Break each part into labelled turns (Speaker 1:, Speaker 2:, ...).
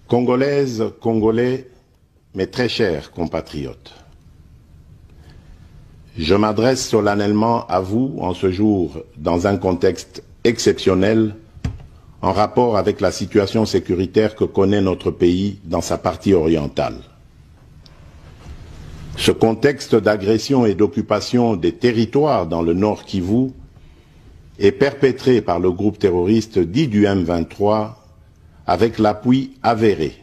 Speaker 1: Congolaises, Congolais, mes très chers compatriotes, je m'adresse solennellement à vous en ce jour dans un contexte exceptionnel en rapport avec la situation sécuritaire que connaît notre pays dans sa partie orientale. Ce contexte d'agression et d'occupation des territoires dans le Nord Kivu est perpétré par le groupe terroriste dit du M23 avec l'appui avéré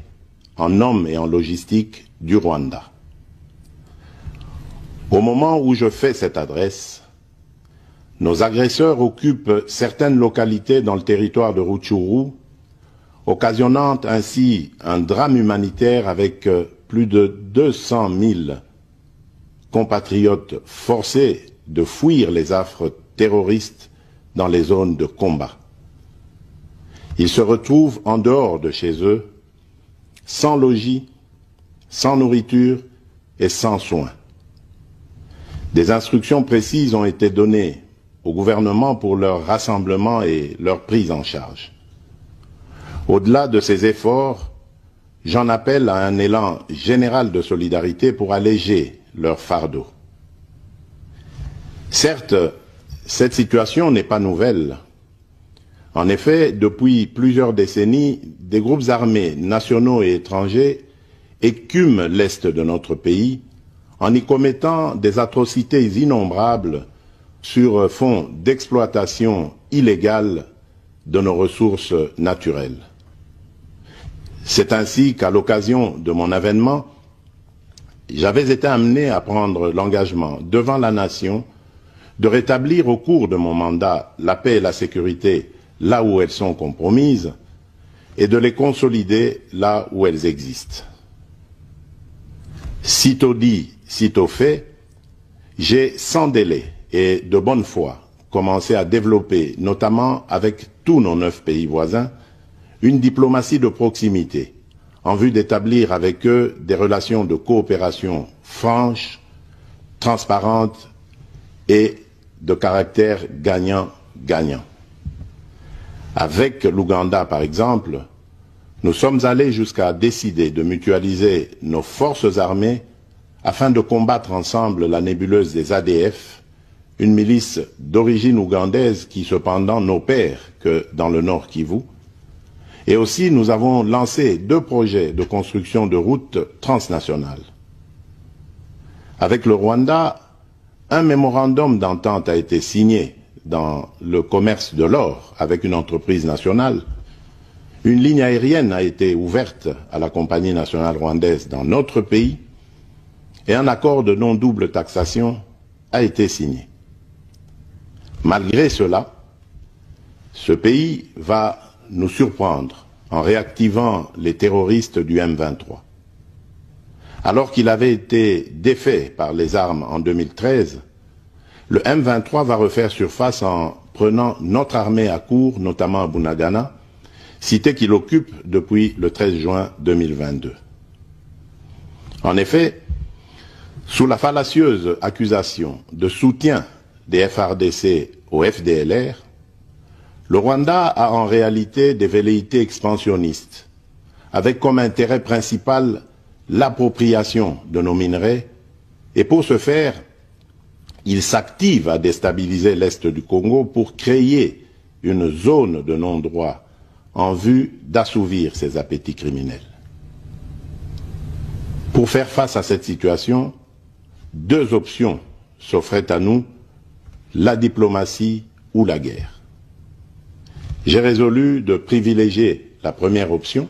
Speaker 1: en hommes et en logistique du Rwanda. Au moment où je fais cette adresse, nos agresseurs occupent certaines localités dans le territoire de Rutshuru, occasionnant ainsi un drame humanitaire avec plus de 200 000 compatriotes forcés de fuir les affres terroristes dans les zones de combat. Ils se retrouvent en dehors de chez eux, sans logis, sans nourriture et sans soins. Des instructions précises ont été données au gouvernement pour leur rassemblement et leur prise en charge. Au-delà de ces efforts, j'en appelle à un élan général de solidarité pour alléger leur fardeau. Certes, cette situation n'est pas nouvelle. En effet, depuis plusieurs décennies, des groupes armés nationaux et étrangers écument l'est de notre pays en y commettant des atrocités innombrables sur fond d'exploitation illégale de nos ressources naturelles. C'est ainsi qu'à l'occasion de mon avènement, j'avais été amené à prendre l'engagement devant la nation de rétablir au cours de mon mandat la paix et la sécurité là où elles sont compromises et de les consolider là où elles existent. Sitôt dit, sitôt fait, j'ai sans délai et de bonne foi commencé à développer, notamment avec tous nos 9 pays voisins, une diplomatie de proximité en vue d'établir avec eux des relations de coopération franches, transparentes et de caractère gagnant-gagnant. Avec l'Ouganda, par exemple, nous sommes allés jusqu'à décider de mutualiser nos forces armées afin de combattre ensemble la nébuleuse des ADF, une milice d'origine ougandaise qui cependant n'opère que dans le Nord Kivu. Et aussi, nous avons lancé 2 projets de construction de routes transnationales. Avec le Rwanda, un mémorandum d'entente a été signé dans le commerce de l'or avec une entreprise nationale. Une ligne aérienne a été ouverte à la compagnie nationale rwandaise dans notre pays et un accord de non-double taxation a été signé. Malgré cela, ce pays va nous surprendre en réactivant les terroristes du M23. Alors qu'il avait été défait par les armes en 2013, le M23 va refaire surface en prenant notre armée à court, notamment à Bunagana, cité qu'il occupe depuis le 13 juin 2022. En effet, sous la fallacieuse accusation de soutien des FARDC au FDLR, le Rwanda a en réalité des velléités expansionnistes, avec comme intérêt principal l'appropriation de nos minerais, et pour ce faire, il s'active à déstabiliser l'Est du Congo pour créer une zone de non-droit en vue d'assouvir ses appétits criminels. Pour faire face à cette situation, 2 options s'offraient à nous, la diplomatie ou la guerre. J'ai résolu de privilégier la première option,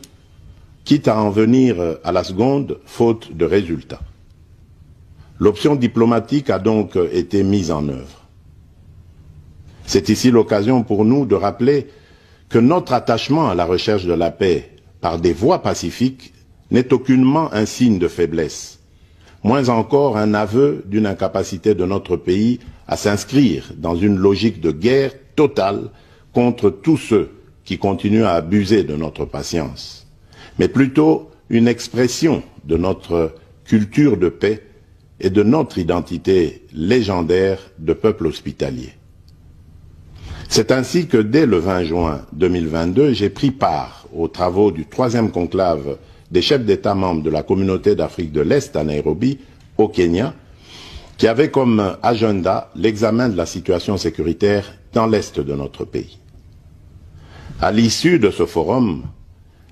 Speaker 1: quitte à en venir à la seconde, faute de résultats. L'option diplomatique a donc été mise en œuvre. C'est ici l'occasion pour nous de rappeler que notre attachement à la recherche de la paix par des voies pacifiques n'est aucunement un signe de faiblesse, moins encore un aveu d'une incapacité de notre pays à s'inscrire dans une logique de guerre totale contre tous ceux qui continuent à abuser de notre patience, mais plutôt une expression de notre culture de paix et de notre identité légendaire de peuple hospitalier. C'est ainsi que dès le 20 juin 2022, j'ai pris part aux travaux du 3e conclave des chefs d'État membres de la Communauté d'Afrique de l'Est à Nairobi, au Kenya, qui avait comme agenda l'examen de la situation sécuritaire dans l'Est de notre pays. À l'issue de ce forum,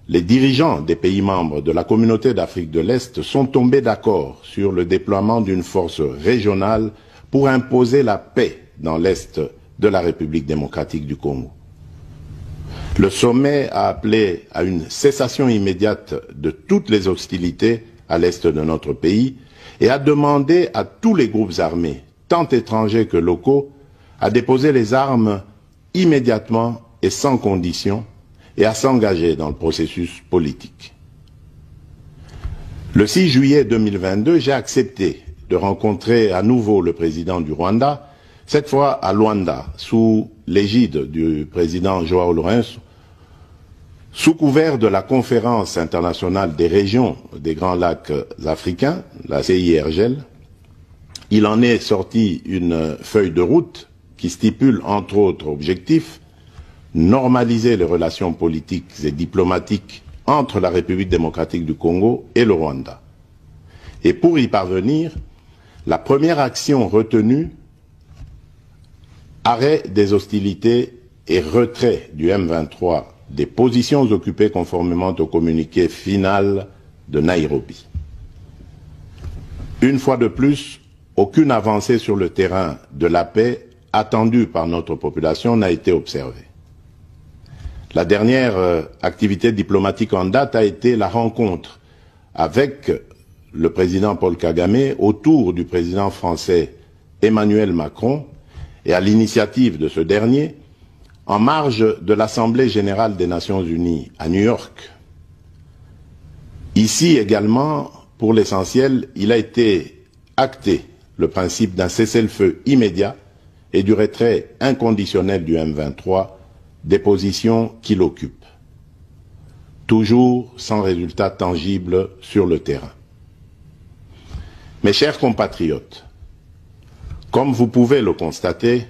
Speaker 1: les dirigeants des pays membres de la Communauté d'Afrique de l'Est sont tombés d'accord sur le déploiement d'une force régionale pour imposer la paix dans l'Est de la République démocratique du Congo. Le sommet a appelé à une cessation immédiate de toutes les hostilités à l'Est de notre pays et a demandé à tous les groupes armés, tant étrangers que locaux, à déposer les armes immédiatement et sans condition et à s'engager dans le processus politique. Le 6 juillet 2022, j'ai accepté de rencontrer à nouveau le président du Rwanda, cette fois à Luanda, sous l'égide du président João Lourenço, sous couvert de la conférence internationale des régions des Grands Lacs africains, la CIRGL. Il en est sorti une feuille de route qui stipule entre autres objectifs normaliser les relations politiques et diplomatiques entre la République démocratique du Congo et le Rwanda. Et pour y parvenir, la première action retenue, arrêt des hostilités et retrait du M23 des positions occupées conformément au communiqué final de Nairobi. Une fois de plus, aucune avancée sur le terrain de la paix attendue par notre population n'a été observée. La dernière activité diplomatique en date a été la rencontre avec le président Paul Kagame autour du président français Emmanuel Macron et à l'initiative de ce dernier, en marge de l'Assemblée générale des Nations unies à New York. Ici également, pour l'essentiel, il a été acté le principe d'un cessez-le-feu immédiat et du retrait inconditionnel du M23 des positions qu'il occupe, toujours sans résultat tangible sur le terrain. Mes chers compatriotes, comme vous pouvez le constater,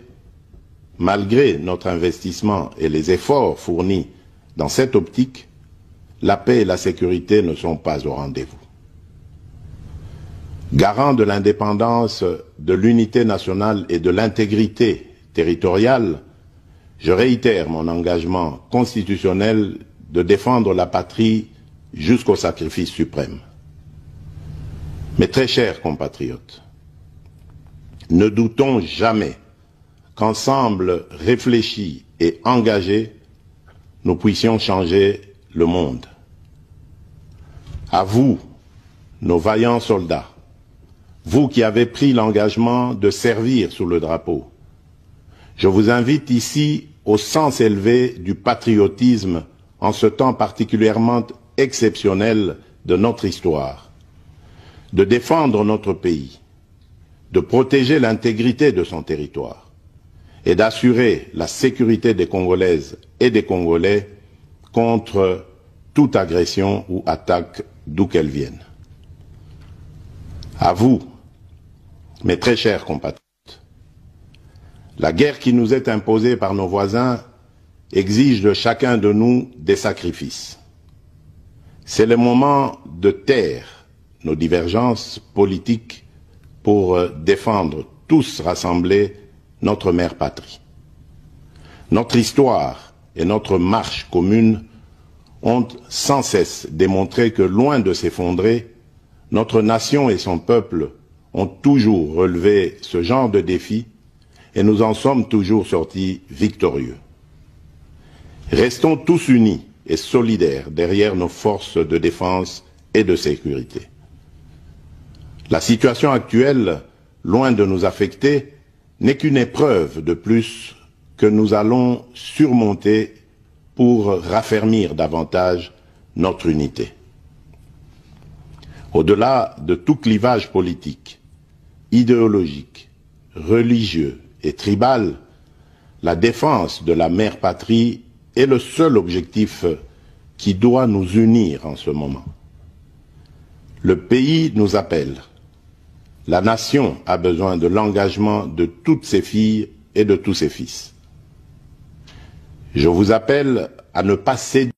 Speaker 1: malgré notre investissement et les efforts fournis dans cette optique, la paix et la sécurité ne sont pas au rendez-vous. Garant de l'indépendance, de l'unité nationale et de l'intégrité territoriale, je réitère mon engagement constitutionnel de défendre la patrie jusqu'au sacrifice suprême. Mes très chers compatriotes, ne doutons jamais qu'ensemble réfléchis et engagés, nous puissions changer le monde. À vous, nos vaillants soldats, vous qui avez pris l'engagement de servir sous le drapeau, je vous invite ici au sens élevé du patriotisme en ce temps particulièrement exceptionnel de notre histoire, de défendre notre pays, de protéger l'intégrité de son territoire et d'assurer la sécurité des Congolaises et des Congolais contre toute agression ou attaque d'où qu'elle vienne. À vous, mes très chers compatriotes, la guerre qui nous est imposée par nos voisins exige de chacun de nous des sacrifices. C'est le moment de taire nos divergences politiques pour défendre tous rassemblés notre mère patrie. Notre histoire et notre marche commune ont sans cesse démontré que, loin de s'effondrer, notre nation et son peuple ont toujours relevé ce genre de défi et nous en sommes toujours sortis victorieux. Restons tous unis et solidaires derrière nos forces de défense et de sécurité. La situation actuelle, loin de nous affecter, n'est qu'une épreuve de plus que nous allons surmonter pour raffermir davantage notre unité. Au-delà de tout clivage politique, idéologique, religieux et tribal, la défense de la mère patrie est le seul objectif qui doit nous unir en ce moment. Le pays nous appelle. La nation a besoin de l'engagement de toutes ses filles et de tous ses fils. Je vous appelle à ne pas céder